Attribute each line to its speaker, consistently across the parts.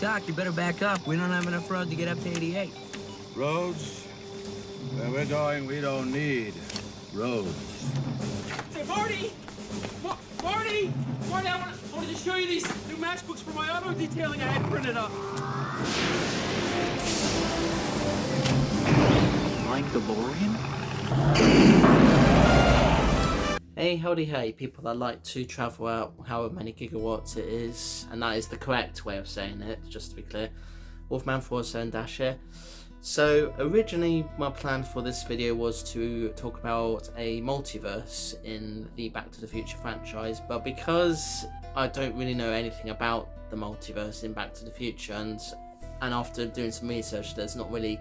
Speaker 1: Doc, you better back up. We don't have enough road to get up to 88.
Speaker 2: Roads? Where we're going, we don't need roads.
Speaker 3: Hey, Marty! Marty! Marty, I wanted to show you these new matchbooks for my auto detailing I had printed up.
Speaker 4: Flying DeLorean? Hey, howdy hey, people that like to travel out however many gigawatts it is, and that is the correct way of saying it, just to be clear. Wolfman47 here. So originally my plan for this video was to talk about a multiverse in the Back to the Future franchise, but because I don't really know anything about the multiverse in Back to the Future, and after doing some research there's not really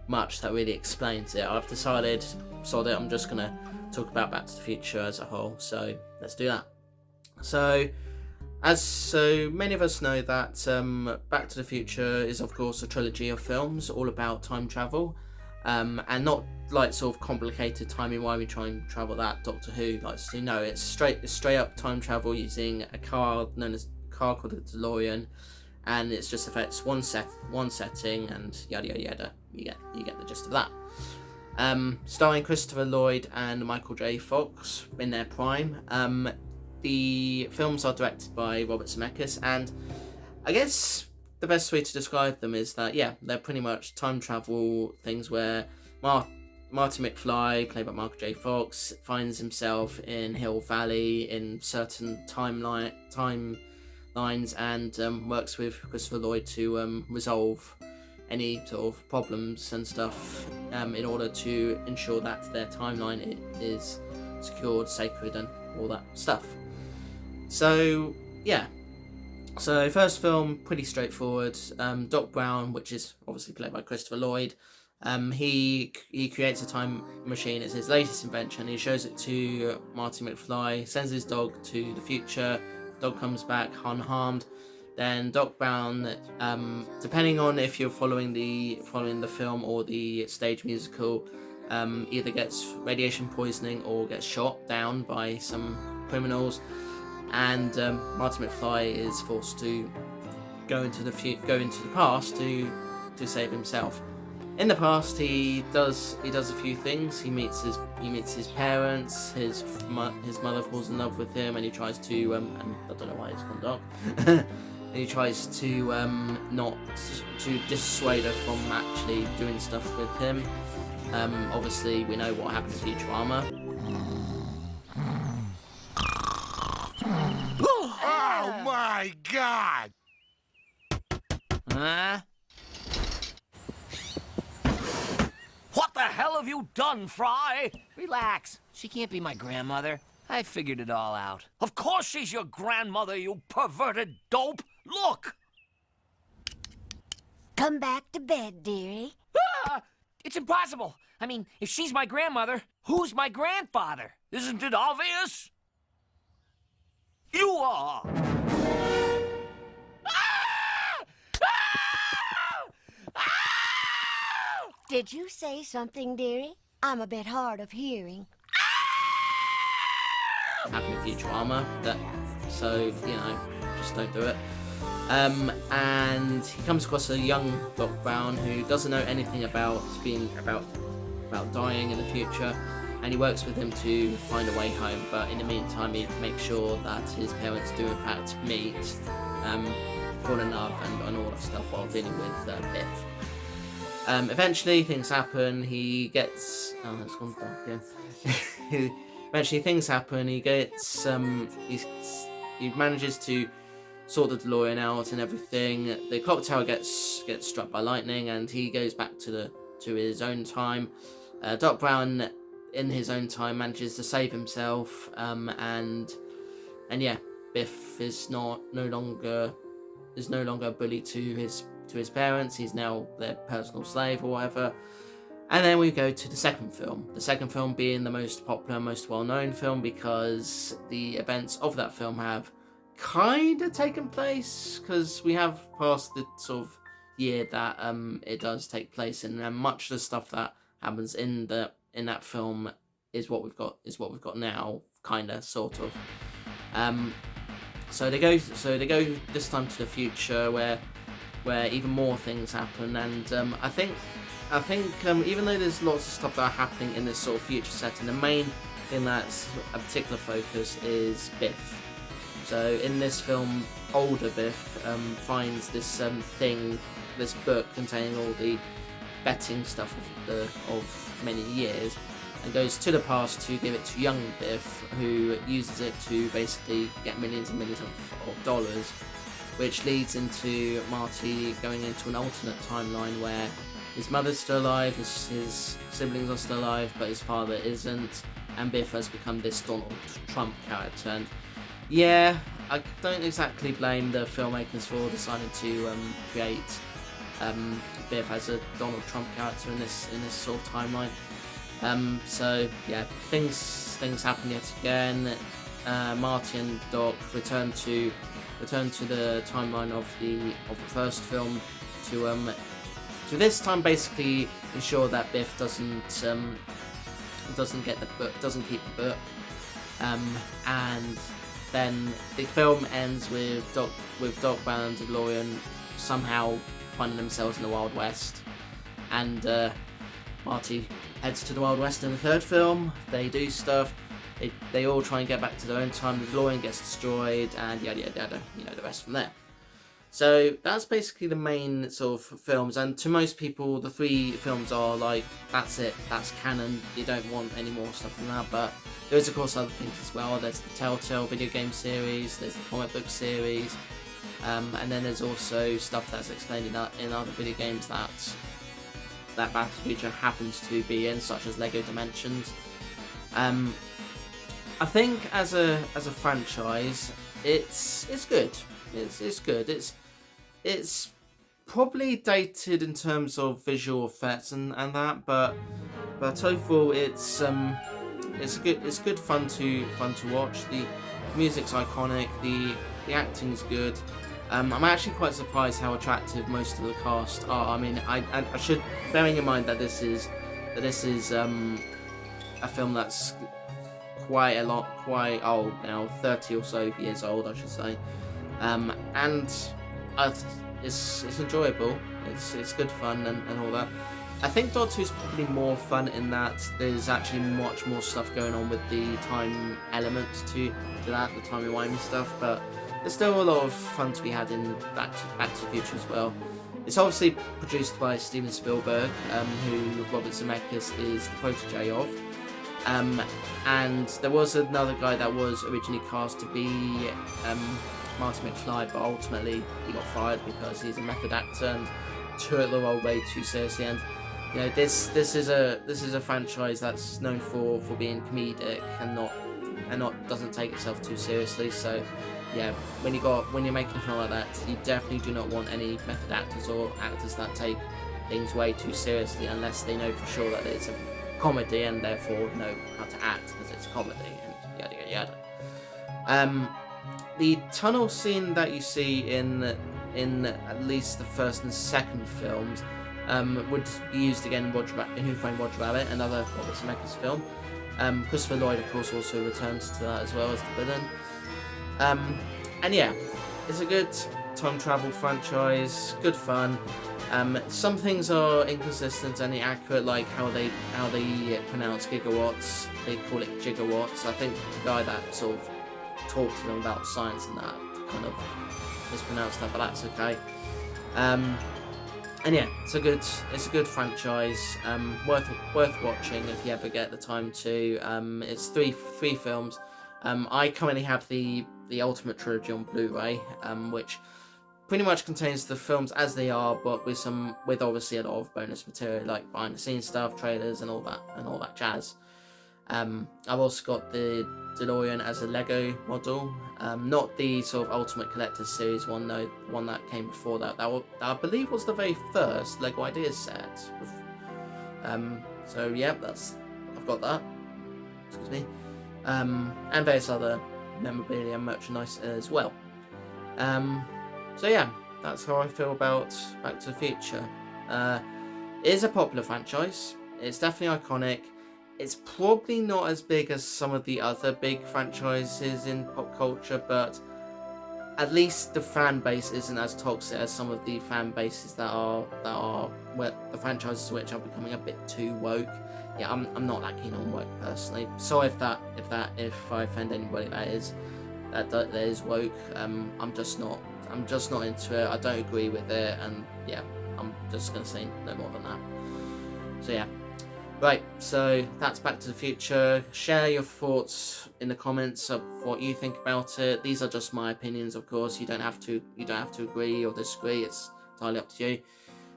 Speaker 4: much that really explains it, I've decided, sod it, I'm just gonna talk about Back to the Future as a whole, so let's do that. So many of us know that Back to the Future is of course a trilogy of films all about time travel, and not like sort of complicated timey-wimey try and travel that Doctor Who likes to. No, it's straight up time travel using a car known as car called the DeLorean, and it's just affects one setting and yada yada yada. You get the gist of that. Starring Christopher Lloyd and Michael J. Fox in their prime. The films are directed by Robert Zemeckis, and I guess the best way to describe them is that, yeah, they're pretty much time travel things where Marty McFly, played by Michael J. Fox, finds himself in Hill Valley in certain timelines and works with Christopher Lloyd to resolve any sort of problems and stuff in order to ensure that their timeline is secured, sacred, and all that stuff. So yeah, so first film, pretty straightforward. Doc Brown, which is obviously played by Christopher Lloyd, he creates a time machine. It's his latest invention. He shows it to Marty McFly, sends his dog to the future. Dog comes back unharmed. Then Doc Brown, depending on if you're following the film or the stage musical, either gets radiation poisoning or gets shot down by some criminals, and Marty McFly is forced to go into the past to save himself. In the past, he does a few things. He meets his parents. His mother falls in love with him, and he tries to and I don't know why it's gone dark. And he tries to not to dissuade her from actually doing stuff with him. Obviously, we know what happened to Futurama.
Speaker 5: Oh my God!
Speaker 6: Huh? What the hell have you done, Fry?
Speaker 7: Relax. She can't be my grandmother. I figured it all out.
Speaker 6: Of course she's your grandmother, you perverted dope! Look!
Speaker 8: Come back to bed, dearie.
Speaker 7: Ah! It's impossible. I mean, if she's my grandmother, who's my grandfather?
Speaker 6: Isn't it obvious? You are!
Speaker 8: Did you say something, dearie? I'm a bit hard of hearing.
Speaker 4: Happened with Futurama, so you know, just don't do it. And he comes across a young Doc Brown who doesn't know anything about dying in the future, and he works with him to find a way home. But in the meantime, he makes sure that his parents do in fact meet, fall in love, and all that stuff while dealing with Biff. Eventually, things happen. He gets it's gone dark again. Eventually, things happen. He gets he manages to sort the DeLorean out and everything. The clock tower gets struck by lightning, and he goes back to his own time. Doc Brown, in his own time, manages to save himself, and yeah, Biff is no longer a bully to his parents. He's now their personal slave or whatever. And then we go to the second film. The second film being the most popular, most well-known film, because the events of that film have kind of taken place, because we have passed the sort of year that it does take place in, and much of the stuff that happens in that film is what we've got now, kind of, sort of. So they go this time to the future, where where even more things happen, and I think even though there's lots of stuff that are happening in this sort of future setting, the main thing that's a particular focus is Biff. So in this film, older Biff finds this this book containing all the betting stuff of many years, and goes to the past to give it to young Biff, who uses it to basically get millions and millions of dollars, which leads into Marty going into an alternate timeline where his mother's still alive, his siblings are still alive, but his father isn't, and Biff has become this Donald Trump character. And yeah, I don't exactly blame the filmmakers for deciding to create Biff as a Donald Trump character in this sort of timeline. So yeah, things happen yet again. Marty and Doc return to the timeline of the first film to this time basically ensure that Biff doesn't get the book, doesn't keep the book, and then the film ends with Doc Brown and DeLorean somehow finding themselves in the Wild West, and Marty heads to the Wild West in the third film. They do stuff. They all try and get back to their own time. The DeLorean gets destroyed, and yada yada yada. You know the rest from there. So that's basically the main sort of films, and to most people, the 3 films are like, that's it, that's canon. You don't want any more stuff than that. But there is of course other things as well. There's the Telltale video game series. There's the comic book series. And then there's also stuff that's explained in other video games that Back to the Future happens to be in, such as Lego Dimensions. I think as a franchise, it's good. It's good. It's probably dated in terms of visual effects and that, but overall it's good fun to watch. The music's iconic. The acting's good. I'm actually quite surprised how attractive most of the cast are. I mean, I should, bearing in mind that this is a film that's quite old now, 30 or so years old, I should say, and it's enjoyable. It's good fun and all that. I think Dot 2 is probably more fun in that there's actually much more stuff going on with the time elements to that, the timey-wimey stuff, but there's still a lot of fun to be had in Back to the Future as well. It's obviously produced by Steven Spielberg, who Robert Zemeckis is the protege of. And there was another guy that was originally cast to be Marty McFly, but ultimately he got fired because he's a method actor and took the role way too seriously. And you know, this is a franchise that's known for being comedic and not doesn't take itself too seriously. So yeah, when you're making a film like that, you definitely do not want any method actors or actors that take things way too seriously, unless they know for sure that it's a comedy and therefore know how to act because it's a comedy and yada yada yada. The tunnel scene that you see in at least the first and second films would be used again in Who Framed Roger Rabbit, another Robert Zemeckis film. Christopher Lloyd, of course, also returns to that as well as the villain. And yeah, it's a good time travel franchise, good fun. Some things are inconsistent and inaccurate, like how they pronounce gigawatts. They call it gigawatts. I think the guy that sort of talked to them about science and that kind of mispronounced that, but that's okay. And yeah, it's a good franchise. Worth watching if you ever get the time to. It's three films. I currently have the Ultimate Trilogy on Blu-ray, which pretty much contains the films as they are, but with obviously a lot of bonus material like behind the scenes stuff, trailers, and all that jazz. I've also got the DeLorean as a Lego model, not the sort of Ultimate Collector's Series one, though, the one that came before that. That I believe was the very first Lego Ideas set. So yeah, I've got that. Excuse me. And various other memorabilia and merchandise as well. So yeah, that's how I feel about Back to the Future. It is a popular franchise. It's definitely iconic. It's probably not as big as some of the other big franchises in pop culture, but at least the fan base isn't as toxic as some of the fan bases that are where the franchises which are becoming a bit too woke. Yeah, I'm not that keen on woke personally. Sorry if I offend anybody that is woke. I'm just not into it. I don't agree with it, and yeah, I'm just gonna say no more than that. So yeah. Right, so that's Back to the Future. Share your thoughts in the comments of what you think about it. These are just my opinions, of course. You don't have to agree or disagree. It's entirely up to you.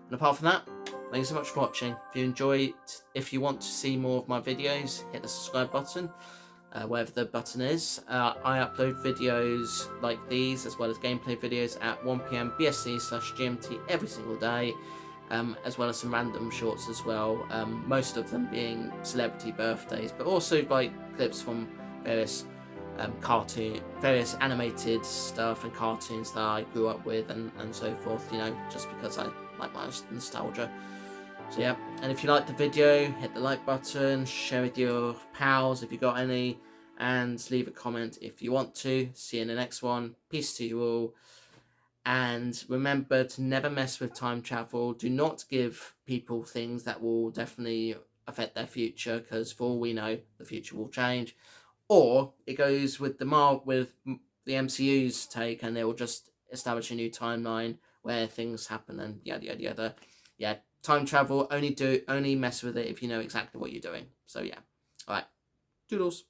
Speaker 4: And apart from that, thank you so much for watching. If you want to see more of my videos, hit the subscribe button, wherever the button is. I upload videos like these, as well as gameplay videos at 1 PM BST/GMT every single day. As well as some random shorts as well, most of them being celebrity birthdays, but also like clips from various various animated stuff and cartoons that I grew up with and so forth, you know, just because I like my nostalgia. So yeah, and if you liked the video, hit the like button, share with your pals if you got any, and leave a comment if you want to. See you in the next one. Peace to you all. And remember to never mess with time travel. Do not give people things that will definitely affect their future, because for all we know, the future will change. Or it goes with the MCU's take, and they will just establish a new timeline where things happen and yada yada yada. Yeah, time travel, only mess with it if you know exactly what you're doing. So yeah. Alright. Doodles.